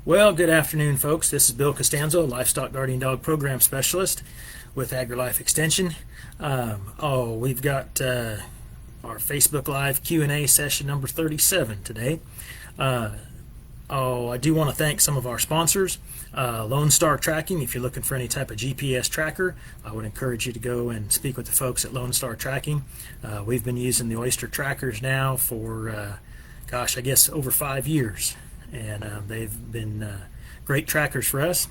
Well, good afternoon, folks. This is Bill Costanzo, Livestock Guardian Dog Program Specialist with AgriLife Extension. We've got our Facebook Live Q&A session number 37 today. I do want to thank some of our sponsors. Lone Star Tracking. If you're looking for any type of GPS tracker, I would encourage you to go and speak with the folks at Lone Star Tracking. We've been using the Oyster trackers now for, I guess over 5 years. And they've been great trackers for us,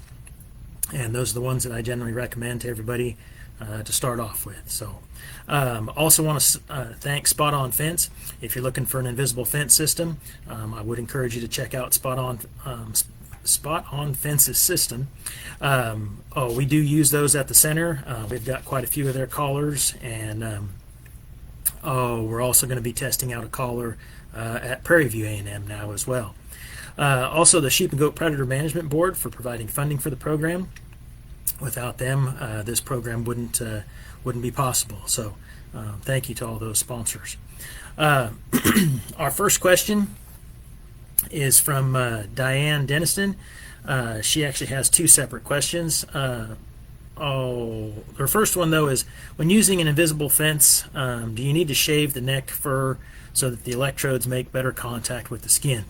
and those are the ones that I generally recommend to everybody to start off with. So also want to thank Spot On Fence. If you're looking for an invisible fence system, I would encourage you to check out Spot On Fence's system. We do use those at the center. We've got quite a few of their collars, and we're also going to be testing out a collar at Prairie View A&M now as well. Also, the Sheep and Goat Predator Management Board for providing funding for the program. Without them, this program wouldn't be possible. So, thank you to all those sponsors. Our first question is from Diane Denniston. She actually has two separate questions. Her first one, though, is when using an invisible fence, do you need to shave the neck fur so that the electrodes make better contact with the skin?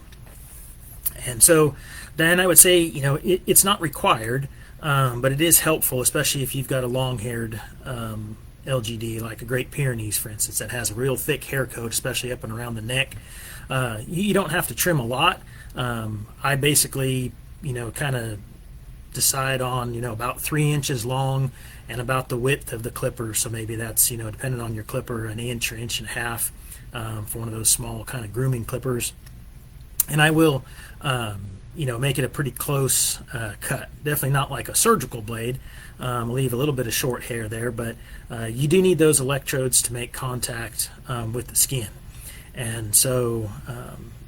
And so, Diane, I would say, it's not required, but it is helpful, especially if you've got a long-haired LGD, like a Great Pyrenees, for instance, that has a real thick hair coat, especially up and around the neck. You don't have to trim a lot. I basically, kind of decide on, about 3 inches long and about the width of the clipper. So maybe that's, depending on your clipper, an inch or inch and a half for one of those small kind of grooming clippers. And I will, make it a pretty close cut. Definitely not like a surgical blade. Leave a little bit of short hair there, but you do need those electrodes to make contact with the skin. And so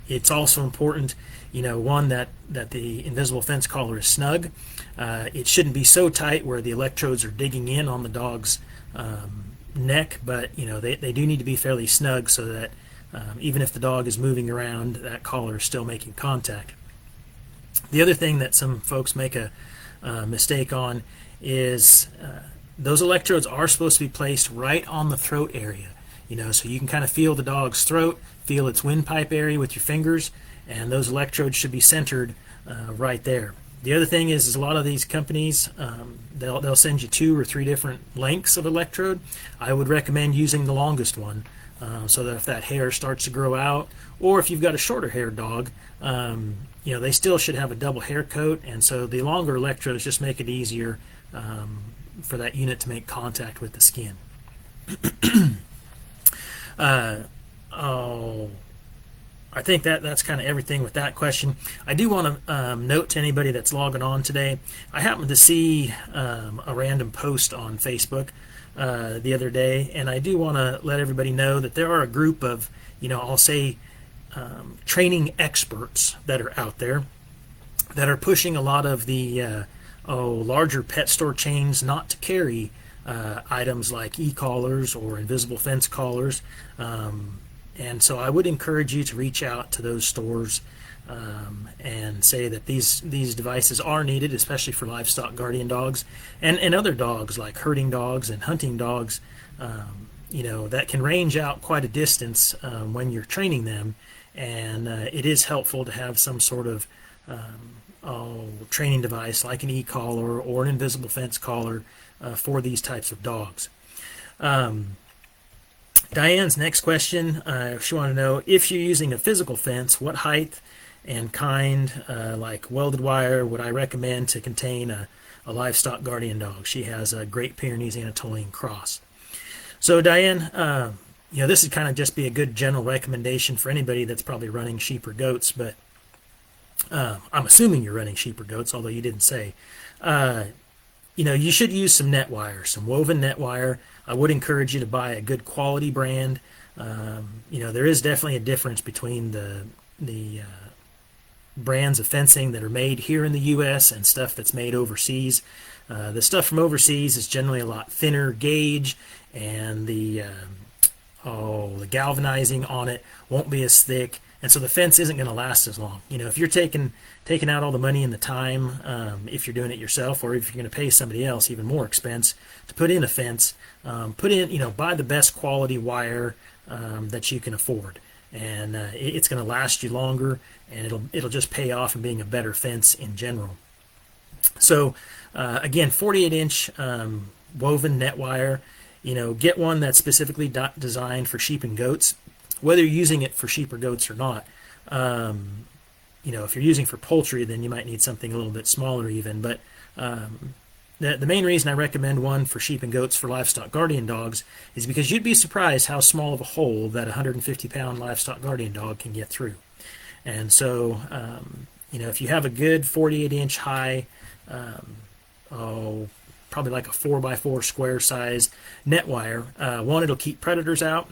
it's also important, one, that the invisible fence collar is snug. It shouldn't be so tight where the electrodes are digging in on the dog's neck, but they do need to be fairly snug so that even if the dog is moving around, that collar is still making contact. The other thing that some folks make a mistake on is those electrodes are supposed to be placed right on the throat area, so you can kind of feel the dog's throat, feel its windpipe area with your fingers, and those electrodes should be centered right there. The other thing is a lot of these companies, they'll send you 2 or 3 different lengths of electrode. I would recommend using the longest one. So that if that hair starts to grow out, or if you've got a shorter haired dog, they still should have a double hair coat, and so the longer electrodes just make it easier for that unit to make contact with the skin. I think that's kind of everything with that question. I do want to note to anybody that's logging on today, I happened to see a random post on Facebook the other day, and I do want to let everybody know that there are a group of, I'll say, training experts that are out there that are pushing a lot of the larger pet store chains not to carry items like e-collars or invisible fence collars, and so I would encourage you to reach out to those stores and say that these devices are needed, especially for livestock guardian dogs and other dogs like herding dogs and hunting dogs, that can range out quite a distance when you're training them, and it is helpful to have some sort of training device like an e-collar or an invisible fence collar for these types of dogs. Diane's next question, she wanted to know, if you're using a physical fence, what height and kind, like welded wire, would I recommend to contain a livestock guardian dog? She has a Great Pyrenees Anatolian cross. So Diane, this would kind of just be a good general recommendation for anybody that's probably running sheep or goats, but I'm assuming you're running sheep or goats, although you didn't say. You should use some net wire, some woven net wire. I would encourage you to buy a good quality brand. There is definitely a difference between the brands of fencing that are made here in the U.S. and stuff that's made overseas. The stuff from overseas is generally a lot thinner gauge, and the galvanizing on it won't be as thick. And so the fence isn't going to last as long. If you're taking out all the money and the time, if you're doing it yourself, or if you're going to pay somebody else even more expense to put in a fence, buy the best quality wire that you can afford, and it's going to last you longer, and it'll just pay off in being a better fence in general. So again, 48-inch woven net wire. Get one that's specifically designed for sheep and goats, whether you're using it for sheep or goats or not. If you're using for poultry, then you might need something a little bit smaller even. But the main reason I recommend one for sheep and goats for livestock guardian dogs is because you'd be surprised how small of a hole that a 150-pound livestock guardian dog can get through. And so, if you have a good 48-inch high, probably like a 4x4 square size net wire, one, it'll keep predators out,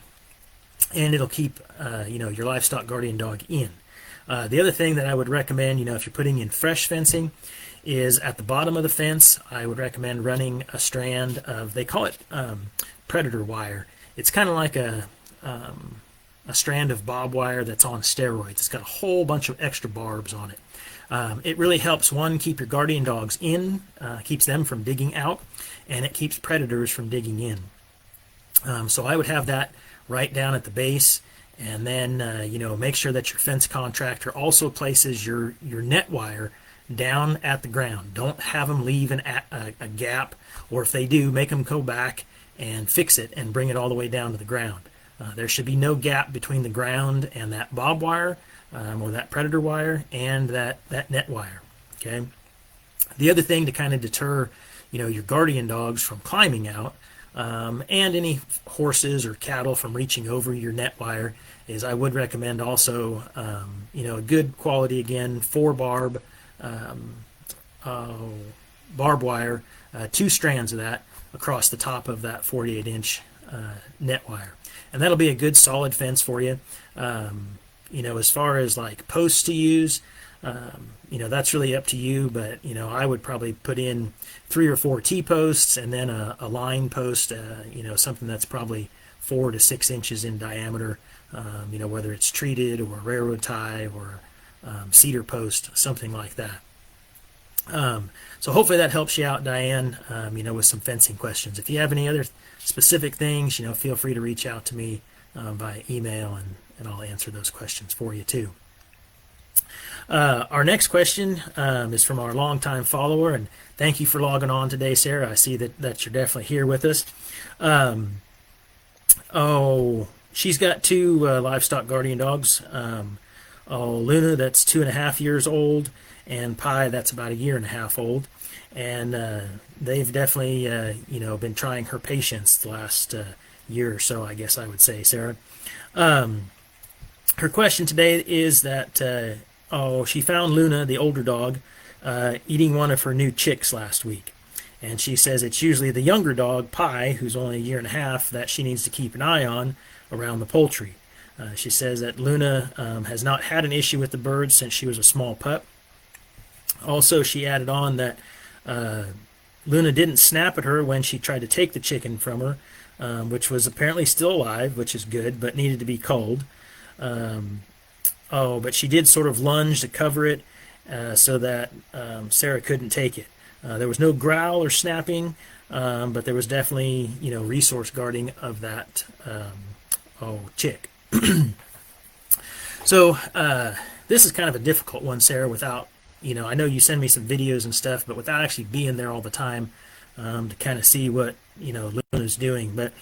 and it'll keep your livestock guardian dog in. The other thing that I would recommend, if you're putting in fresh fencing, is at the bottom of the fence, I would recommend running a strand of, they call it predator wire. It's kind of like a strand of bob wire that's on steroids. It's got a whole bunch of extra barbs on it. It really helps, one, keep your guardian dogs in, keeps them from digging out, and it keeps predators from digging in. So I would have that right down at the base, and then make sure that your fence contractor also places your net wire down at the ground. Don't have them leave a gap, or if they do, make them go back and fix it and bring it all the way down to the ground. There should be no gap between the ground and that bob wire, or that predator wire, and that net wire. Okay. The other thing to kind of deter your guardian dogs from climbing out, and any horses or cattle from reaching over your net wire, is I would recommend also a good quality, again, 4-barb barbed wire, 2 strands of that across the top of that 48-inch net wire, and that'll be a good solid fence for you. As far as like posts to use, that's really up to you, but I would probably put in 3 or 4 T-posts, and then a line post, something that's probably 4 to 6 inches in diameter, whether it's treated or railroad tie or cedar post, something like that. So hopefully that helps you out, Diane, with some fencing questions. If you have any other specific things, feel free to reach out to me by email, and I'll answer those questions for you too. Our next question is from our longtime follower, and thank you for logging on today, Sarah. I see that you're definitely here with us. She's got 2 livestock guardian dogs. Luna, that's 2.5 years old, and Pi, that's about 1.5 years old. And they've definitely, been trying her patience the last year or so, I guess I would say, Sarah. Her question today is that she found Luna, the older dog, eating one of her new chicks last week. And she says it's usually the younger dog, Pi, who's only 1.5 years, that she needs to keep an eye on around the poultry. She says that Luna has not had an issue with the birds since she was a small pup. Also, she added on that Luna didn't snap at her when she tried to take the chicken from her, which was apparently still alive, which is good, but needed to be culled. But she did sort of lunge to cover it so that Sarah couldn't take it. There was no growl or snapping, but there was definitely, resource guarding of that chick. So this is kind of a difficult one, Sarah, without, I know you send me some videos and stuff, but without actually being there all the time to kind of see what, Luna's doing. But,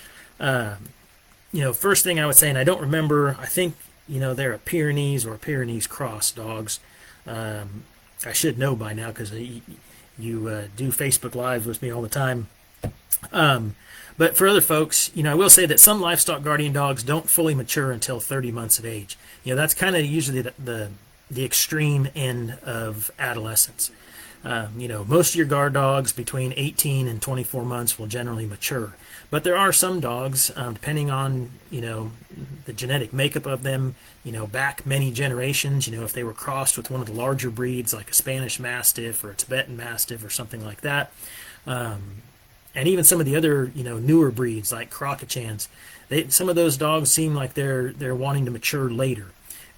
first thing I would say, and I don't remember, I think, they're a Pyrenees or a Pyrenees cross dogs. I should know by now because you do Facebook Lives with me all the time. But for other folks, I will say that some livestock guardian dogs don't fully mature until 30 months of age. That's kind of usually the extreme end of adolescence. Most of your guard dogs between 18 and 24 months will generally mature. But there are some dogs, depending on, the genetic makeup of them, back many generations, if they were crossed with one of the larger breeds like a Spanish Mastiff or a Tibetan Mastiff or something like that. And even some of the other, newer breeds like Crocochans, some of those dogs seem like they're wanting to mature later.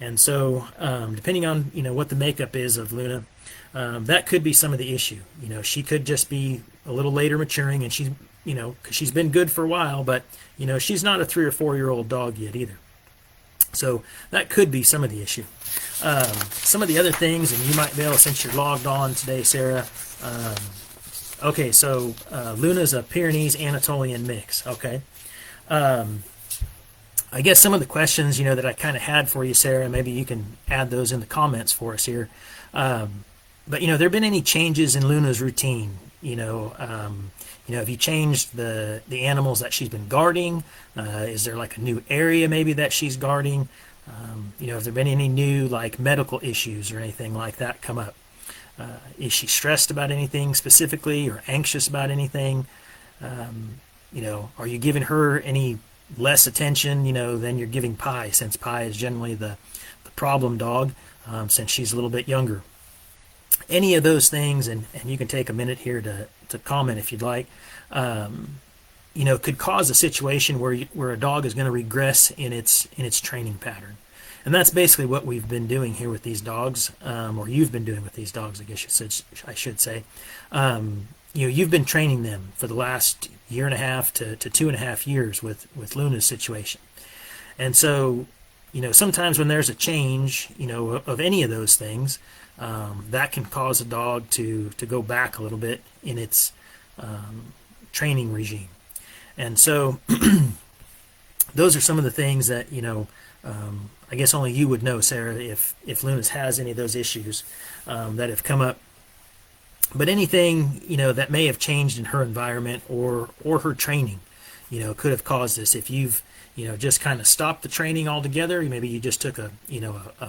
And so, depending on what the makeup is of Luna, that could be some of the issue. She could just be a little later maturing, and she's 'cause she's been good for a while, but she's not a 3 or 4 year old dog yet either. So that could be some of the issue. Some of the other things, and you might be able, since you're logged on today, Sarah. Okay, so Luna's a Pyrenees Anatolian mix. Okay. I guess some of the questions, that I kind of had for you, Sarah, maybe you can add those in the comments for us here. But, there been any changes in Luna's routine? Have you changed the animals that she's been guarding? Is there like a new area maybe that she's guarding? Have there been any new like medical issues or anything like that come up? Is she stressed about anything specifically or anxious about anything? Are you giving her any less attention, than you're giving Pi, since Pi is generally the problem dog, since she's a little bit younger? Any of those things, and you can take a minute here to comment if you'd like, could cause a situation where a dog is going to regress in its training pattern. And that's basically what we've been doing here with these dogs, or you've been doing with these dogs, I guess I should say. You've been training them for the last 1.5 to 2.5 years with Luna's situation. And so, sometimes when there's a change, of any of those things, that can cause a dog to go back a little bit in its training regime. And so those are some of the things that, I guess only you would know, Sarah, if Luna's has any of those issues that have come up. But anything, that may have changed in her environment or her training, could have caused this. If you've, just kind of stopped the training altogether, maybe you just took a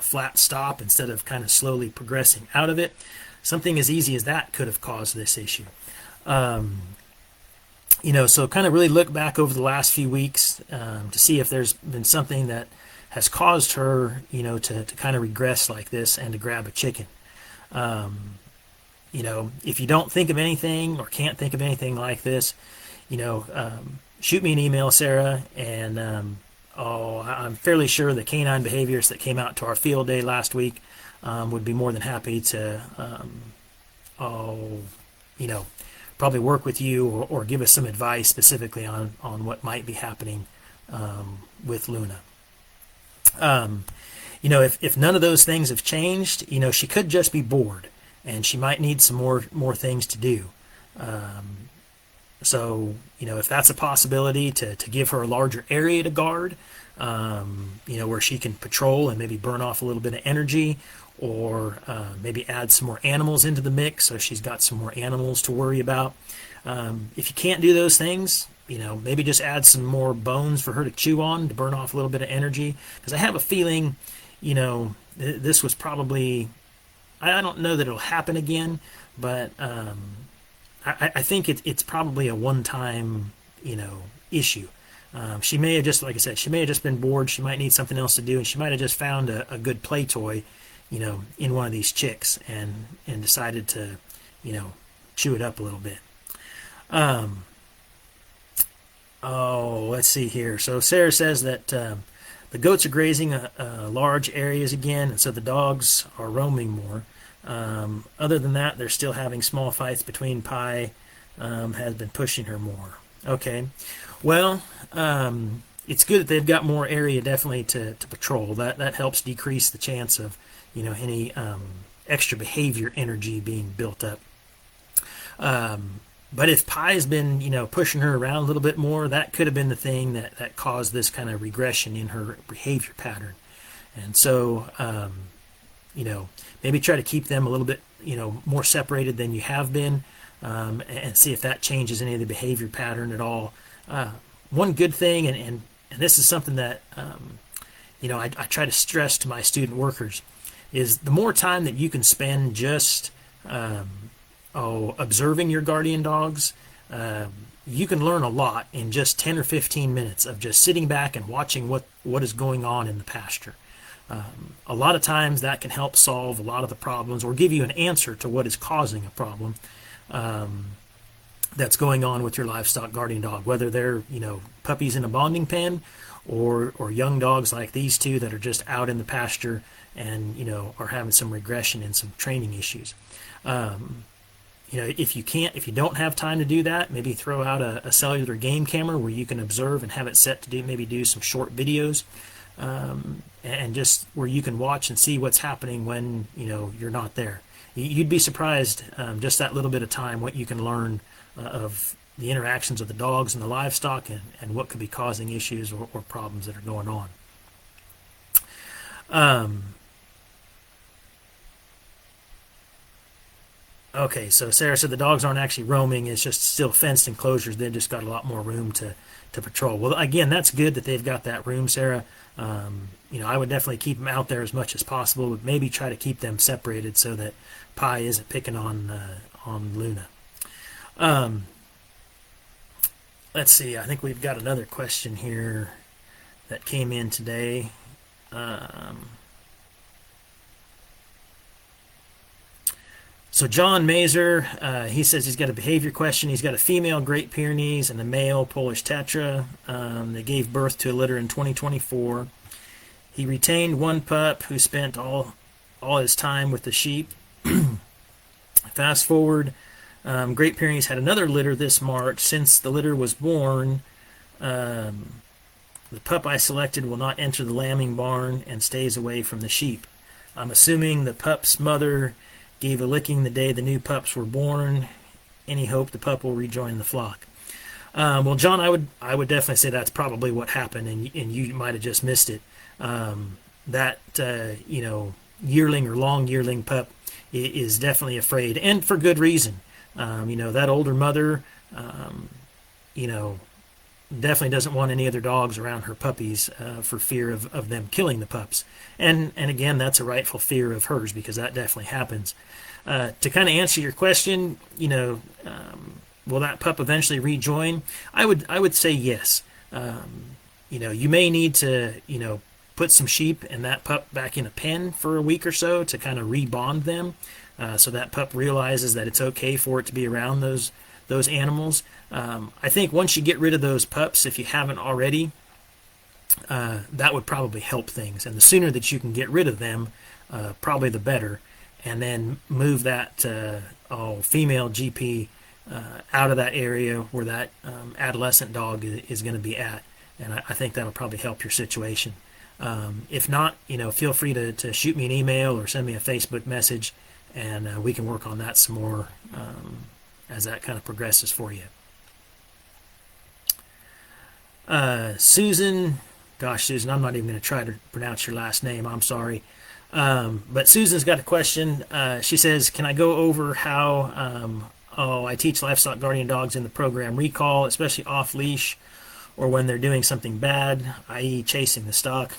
flat stop instead of kind of slowly progressing out of it. Something as easy as that could have caused this issue. So kind of really look back over the last few weeks to see if there's been something that has caused her, to kind of regress like this and to grab a chicken. If you don't think of anything or can't think of anything like this, shoot me an email, Sarah, and I'm fairly sure the canine behaviorists that came out to our field day last week would be more than happy to, probably work with you or give us some advice specifically on what might be happening with Luna. If none of those things have changed, she could just be bored, and she might need some more things to do. So, if that's a possibility, to give her a larger area to guard, where she can patrol and maybe burn off a little bit of energy, or maybe add some more animals into the mix so she's got some more animals to worry about. If you can't do those things, maybe just add some more bones for her to chew on to burn off a little bit of energy. Because I have a feeling, this was probably, I don't know that it'll happen again, but I think it's probably a one-time, issue. She may have just, like I said, she may have just been bored. She might need something else to do, and she might have just found a good play toy, in one of these chicks and decided to, chew it up a little bit. Let's see here. So Sarah says that the goats are grazing large areas again, and so the dogs are roaming more. Other than that, they're still having small fights between Pi, has been pushing her more. Okay. Well, it's good that they've got more area definitely to patrol. That helps decrease the chance of, any extra behavior energy being built up. But if Pi's been, pushing her around a little bit more, that could have been the thing that caused this kind of regression in her behavior pattern. And so, maybe try to keep them a little bit, more separated than you have been, and see if that changes any of the behavior pattern at all. One good thing, and this is something that, I try to stress to my student workers, is the more time that you can spend just observing your guardian dogs, you can learn a lot in just 10 or 15 minutes of just sitting back and watching what is going on in the pasture. A lot of times that can help solve a lot of the problems or give you an answer to what is causing a problem that's going on with your livestock guardian dog, whether they're, puppies in a bonding pen or young dogs like these two that are just out in the pasture and are having some regression and some training issues. If you don't have time to do that, maybe throw out a cellular game camera where you can observe and have it set to do some short videos, and just where you can watch and see what's happening when you're not there. You'd be surprised, just that little bit of time, what you can learn of the interactions of the dogs and the livestock, and what could be causing issues or problems that are going on. Okay, so Sarah said the dogs aren't actually roaming, it's just still fenced enclosures. They've just got a lot more room to patrol. Well, again, that's good that they've got that room, Sarah. I would definitely keep them out there as much as possible, but maybe try to keep them separated so that Pi isn't picking on Luna. Let's see, I think we've got another question here that came in today. So John Mazer, he says he's got a behavior question. He's got a female Great Pyrenees and a male Polish Tetra. They gave birth to a litter in 2024. He retained one pup who spent all his time with the sheep. Fast forward, Great Pyrenees had another litter this March. Since the litter was born, the pup I selected will not enter the lambing barn and stays away from the sheep. I'm assuming the pup's mother gave a licking the day the new pups were born. Any hope the pup will rejoin the flock? Well, John, I would definitely say that's probably what happened, and you might have just missed it. That yearling or long yearling pup is definitely afraid, and for good reason. That older mother, definitely doesn't want any other dogs around her puppies for fear of them killing the pups. And again, that's a rightful fear of hers, because that definitely happens. To kind of answer your question, will that pup eventually rejoin? I would say yes. You may need to put some sheep and that pup back in a pen for a week or so to kind of rebond them, so that pup realizes that it's okay for it to be around those animals. I think once you get rid of those pups, if you haven't already, that would probably help things. And the sooner that you can get rid of them, probably the better. And then move that female GP out of that area where that adolescent dog is going to be at. And I think that'll probably help your situation. If not, feel free to shoot me an email or send me a Facebook message, and we can work on that some more as that kind of progresses for you. Susan, Susan, I'm not even going to try to pronounce your last name. I'm sorry. But Susan's got a question. She says, can I go over how I teach livestock guardian dogs in the program recall, especially off leash or when they're doing something bad, i.e. chasing the stock.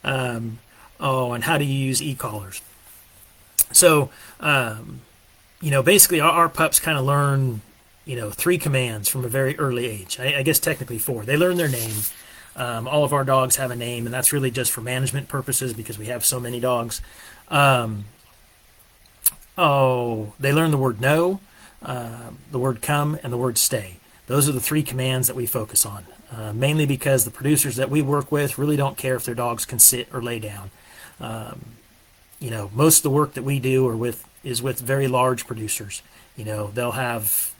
And how do you use e-collars? So, basically our pups kind of learn, 3 commands from a very early age. I guess technically 4. They learn their name. All of our dogs have a name, and that's really just for management purposes because we have so many dogs. They learn the word no, the word come, and the word stay. Those are the 3 commands that we focus on, mainly because the producers that we work with really don't care if their dogs can sit or lay down. Most of the work that we do is with very large producers. They'll have,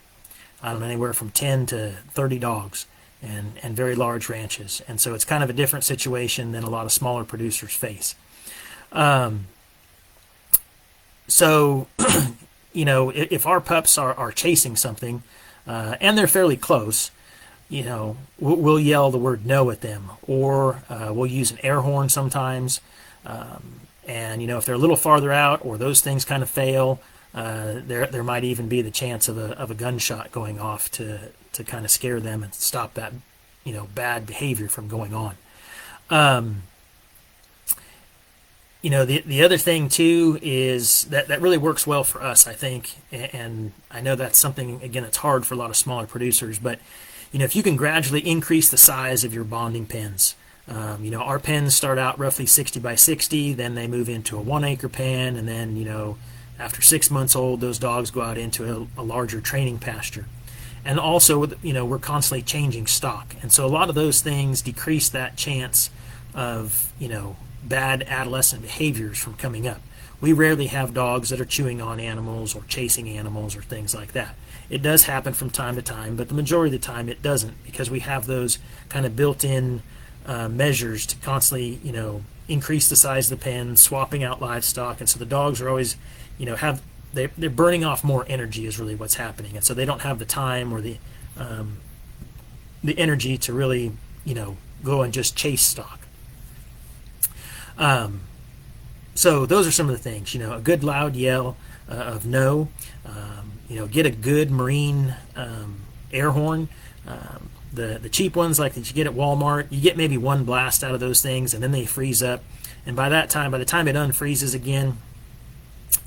anywhere from 10 to 30 dogs. And very large ranches. And so it's kind of a different situation than a lot of smaller producers face. If our pups are chasing something, and they're fairly close, we'll yell the word no at them, or we'll use an air horn sometimes. And if they're a little farther out, or those things kind of fail, there might even be the chance of a gunshot going off to kind of scare them and stop that bad behavior from going on. The other thing too is that really works well for us, I think, and I know that's something, again, it's hard for a lot of smaller producers, but if you can gradually increase the size of your bonding pens. Our pens start out roughly 60 by 60, then they move into a 1 acre pen, and then after 6 months old, those dogs go out into a larger training pasture. And also, we're constantly changing stock, and so a lot of those things decrease that chance of bad adolescent behaviors from coming up. We rarely have dogs that are chewing on animals or chasing animals or things like that. It does happen from time to time, but the majority of the time it doesn't, because we have those kind of built-in measures to constantly, increase the size of the pen, swapping out livestock, and so the dogs are always, they're burning off more energy is really what's happening, and so they don't have the time or the energy to really, go and just chase stock. So those are some of the things, a good loud yell of no, get a good marine air horn. The cheap ones like that you get at Walmart, you get maybe one blast out of those things and then they freeze up. And by the time it unfreezes again,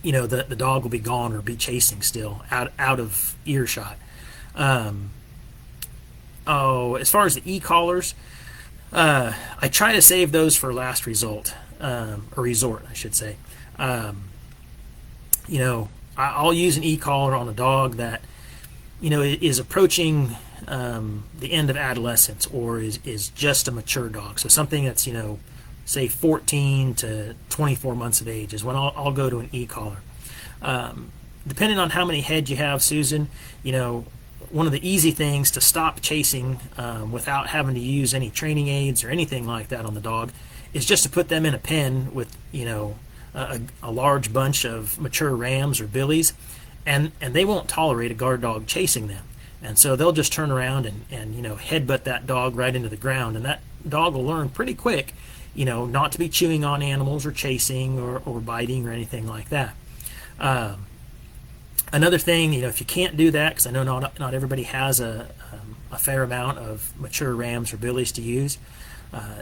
the dog will be gone or be chasing still out of earshot. As far as the e-collars, I try to save those for last resort, I should say. I'll use an e-collar on a dog that, is approaching the end of adolescence or is just a mature dog. So something that's, say 14 to 24 months of age is when I'll go to an e-collar. Depending on how many heads you have, Susan, one of the easy things to stop chasing without having to use any training aids or anything like that on the dog is just to put them in a pen with, a large bunch of mature rams or billies, and they won't tolerate a guard dog chasing them. And so they'll just turn around and headbutt that dog right into the ground, and that dog will learn pretty quick, not to be chewing on animals or chasing or biting or anything like that. Another thing, if you can't do that, because I know not everybody has a fair amount of mature rams or billies to use,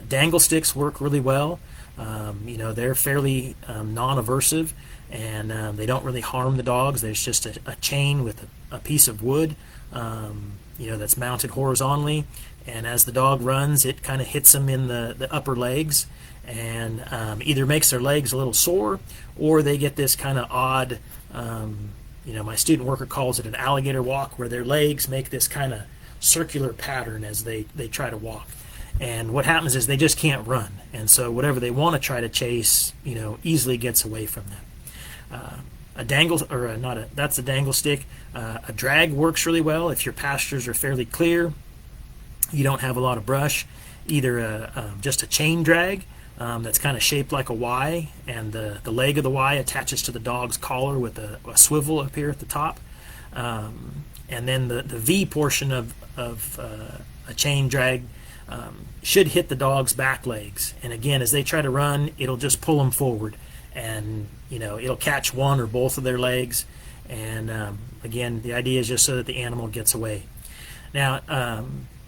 dangle sticks work really well. They're fairly non-aversive, and they don't really harm the dogs. There's just a chain with a piece of wood, that's mounted horizontally, and as the dog runs, it kind of hits them in the upper legs, and either makes their legs a little sore, or they get this kind of odd, my student worker calls it an alligator walk, where their legs make this kind of circular pattern as they try to walk. And what happens is they just can't run, and so whatever they want to try to chase, easily gets away from them. That's a dangle stick. A drag works really well if your pastures are fairly clear, you don't have a lot of brush. Either just a chain drag that's kind of shaped like a Y, and the leg of the Y attaches to the dog's collar with a swivel up here at the top, and then the V portion of a chain drag should hit the dog's back legs, and again, as they try to run, it'll just pull them forward, and it'll catch one or both of their legs, and again, the idea is just so that the animal gets away. Now,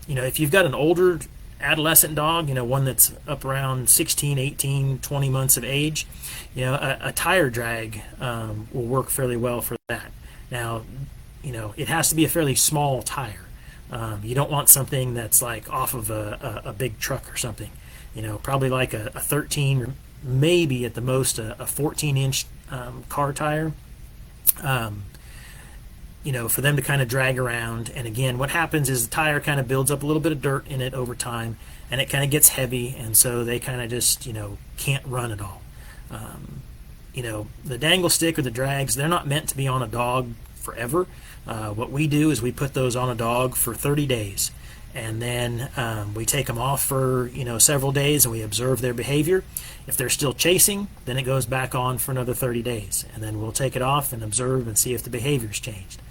if you've got an older adolescent dog, one that's up around 16, 18, 20 months of age, a tire drag will work fairly well for that. Now, it has to be a fairly small tire. You don't want something that's like off of a big truck or something. Probably like a 13 or maybe at the most a 14-inch car tire. For them to kind of drag around. And again, what happens is the tire kind of builds up a little bit of dirt in it over time, and it kind of gets heavy, and so they kind of just, can't run at all. The dangle stick or the drags, they're not meant to be on a dog forever. What we do is we put those on a dog for 30 days, and then we take them off for several days, and we observe their behavior. If they're still chasing, then it goes back on for another 30 days, and then we'll take it off and observe and see if the behavior's changed.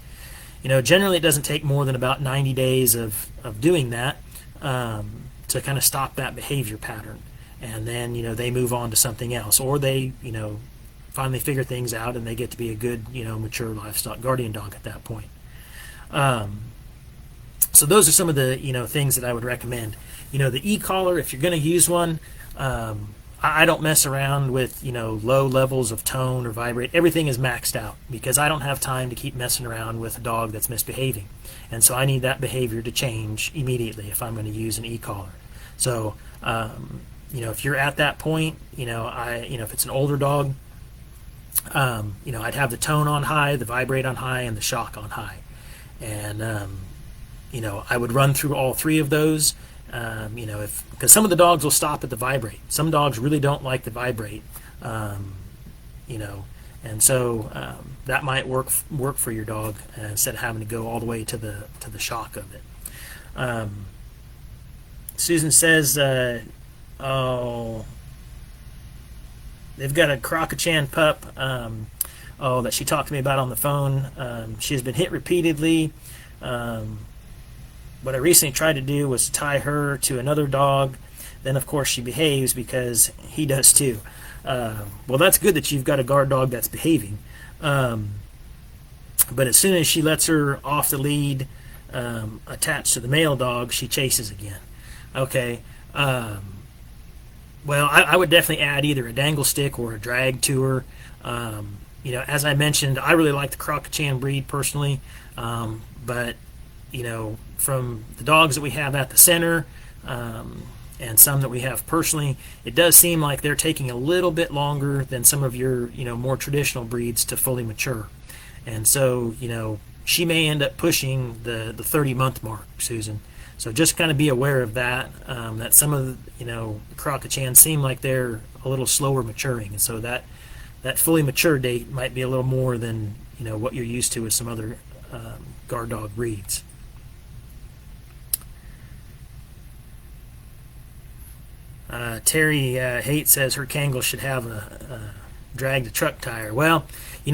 Generally it doesn't take more than about 90 days of doing that to kind of stop that behavior pattern, and then they move on to something else, or they finally figure things out and they get to be a good mature livestock guardian dog at that point. So those are some of the things that I would recommend. The e-collar, if you're going to use one, I don't mess around with low levels of tone or vibrate. Everything is maxed out because I don't have time to keep messing around with a dog that's misbehaving, and so I need that behavior to change immediately if I'm going to use an e-collar. So if you're at that point, if it's an older dog, I'd have the tone on high, the vibrate on high, and the shock on high. And I would run through all three of those. Because some of the dogs will stop at the vibrate. Some dogs really don't like the vibrate. And so that might work for your dog instead of having to go all the way to the shock of it. Susan says, they've got a Croc-A-Chan pup that she talked to me about on the phone. She has been hit repeatedly. What I recently tried to do was tie her to another dog. Then, of course, she behaves because he does too. Well, that's good that you've got a guard dog that's behaving. But as soon as she lets her off the lead, attached to the male dog, she chases again. Okay. Well, I would definitely add either a dangle stick or a drag to her. As I mentioned, I really like the Croc-A-Chan breed personally. But from the dogs that we have at the center, and some that we have personally, it does seem like they're taking a little bit longer than some of your, more traditional breeds to fully mature. And so, she may end up pushing the 30-month mark, Susan. So just kind of be aware of that, that some of the, Croc-A-Chan seem like they're a little slower maturing. And so that fully mature date might be a little more than, what you're used to with some other guard dog breeds. Terry Haight says her Kangal should have a drag to truck tire. Well,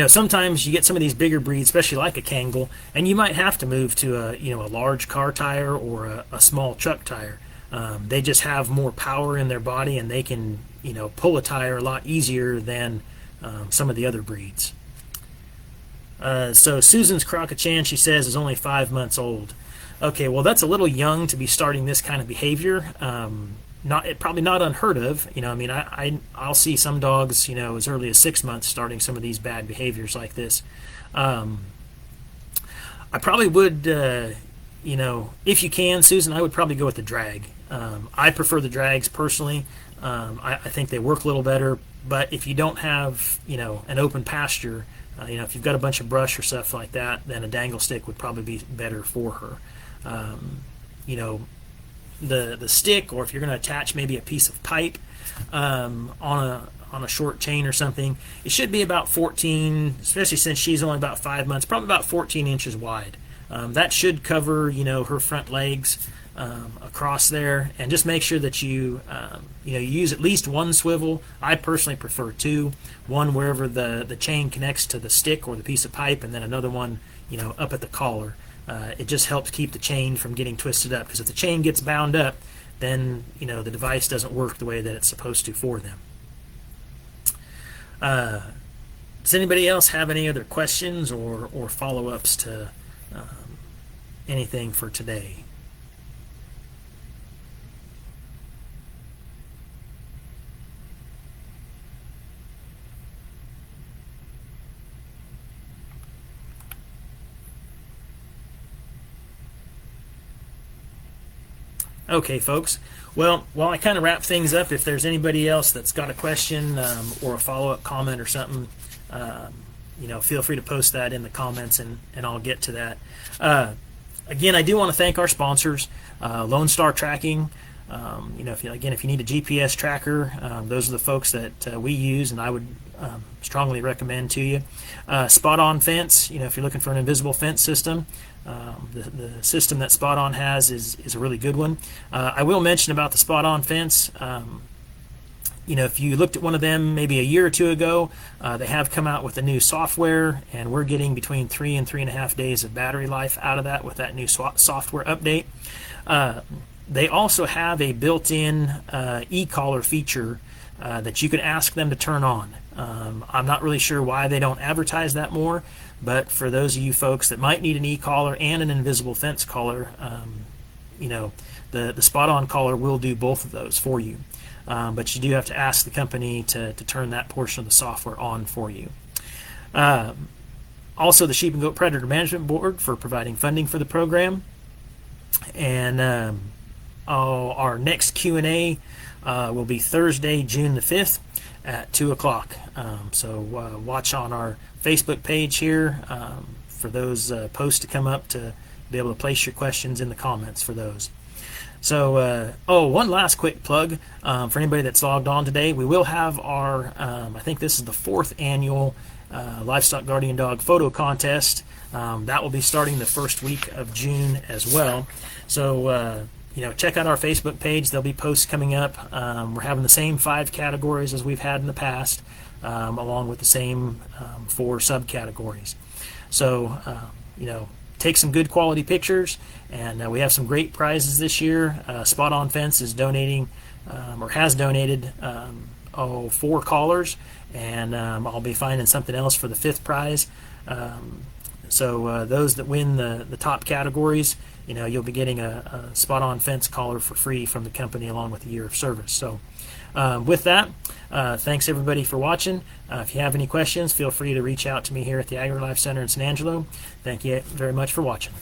sometimes you get some of these bigger breeds, especially like a Kangal, and you might have to move to a large car tire or a small truck tire. They just have more power in their body, and they can pull a tire a lot easier than some of the other breeds. So Susan's Croc-A-Chan, she says, is only 5 months old. Okay, well, that's a little young to be starting this kind of behavior. Probably not unheard of. I'll see some dogs, as early as 6 months starting some of these bad behaviors like this. I probably would, if you can, Susan, I would probably go with the drag. I prefer the drags personally. I think they work a little better. But if you don't have, an open pasture, if you've got a bunch of brush or stuff like that, then a dangle stick would probably be better for her. The stick, or if you're going to attach maybe a piece of pipe on a short chain or something, it should be about 14, especially since she's only about 5 months, probably about 14 inches wide. That should cover her front legs across there, and just make sure that you use at least one swivel. I personally prefer two, one wherever the chain connects to the stick or the piece of pipe, and then another one up at the collar. It just helps keep the chain from getting twisted up, because if the chain gets bound up, then the device doesn't work the way that it's supposed to for them. Does anybody else have any other questions or follow-ups to anything for today? Okay, folks. Well, while I kind of wrap things up, if there's anybody else that's got a question or a follow-up comment or something, feel free to post that in the comments, and I'll get to that. Again, I do want to thank our sponsors, Lone Star Tracking. If you need a GPS tracker, those are the folks that we use, and I would strongly recommend to you. Spot On Fence. If you're looking for an invisible fence system, the system that Spot On has is a really good one. I will mention about the Spot On Fence. If you looked at one of them maybe a year or two ago, they have come out with a new software, and we're getting between 3 and 3.5 days of battery life out of that with that new software update. They also have a built-in e-collar feature that you can ask them to turn on. I'm not really sure why they don't advertise that more, but for those of you folks that might need an e-collar and an invisible fence collar, the Spot On collar will do both of those for you. But you do have to ask the company to turn that portion of the software on for you. Also, the Sheep and Goat Predator Management Board for providing funding for the program. And our next Q&A will be Thursday, June the 5th at 2 o'clock. So watch on our Facebook page here for those posts to come up to be able to place your questions in the comments for those. So, one last quick plug for anybody that's logged on today. We will have our, I think this is the 4th annual Livestock Guardian Dog photo contest. That will be starting the first week of June as well. So, check out our Facebook page. There'll be posts coming up. We're having the same 5 categories as we've had in the past, along with the same 4 subcategories. So, take some good quality pictures, and we have some great prizes this year. Spot On Fence is donating, or has donated, 4 collars, and I'll be finding something else for the 5th prize. So those that win the top categories, you'll be getting a Spot On Fence collar for free from the company along with a year of service. So with that, thanks everybody for watching. If you have any questions, feel free to reach out to me here at the AgriLife Center in San Angelo. Thank you very much for watching.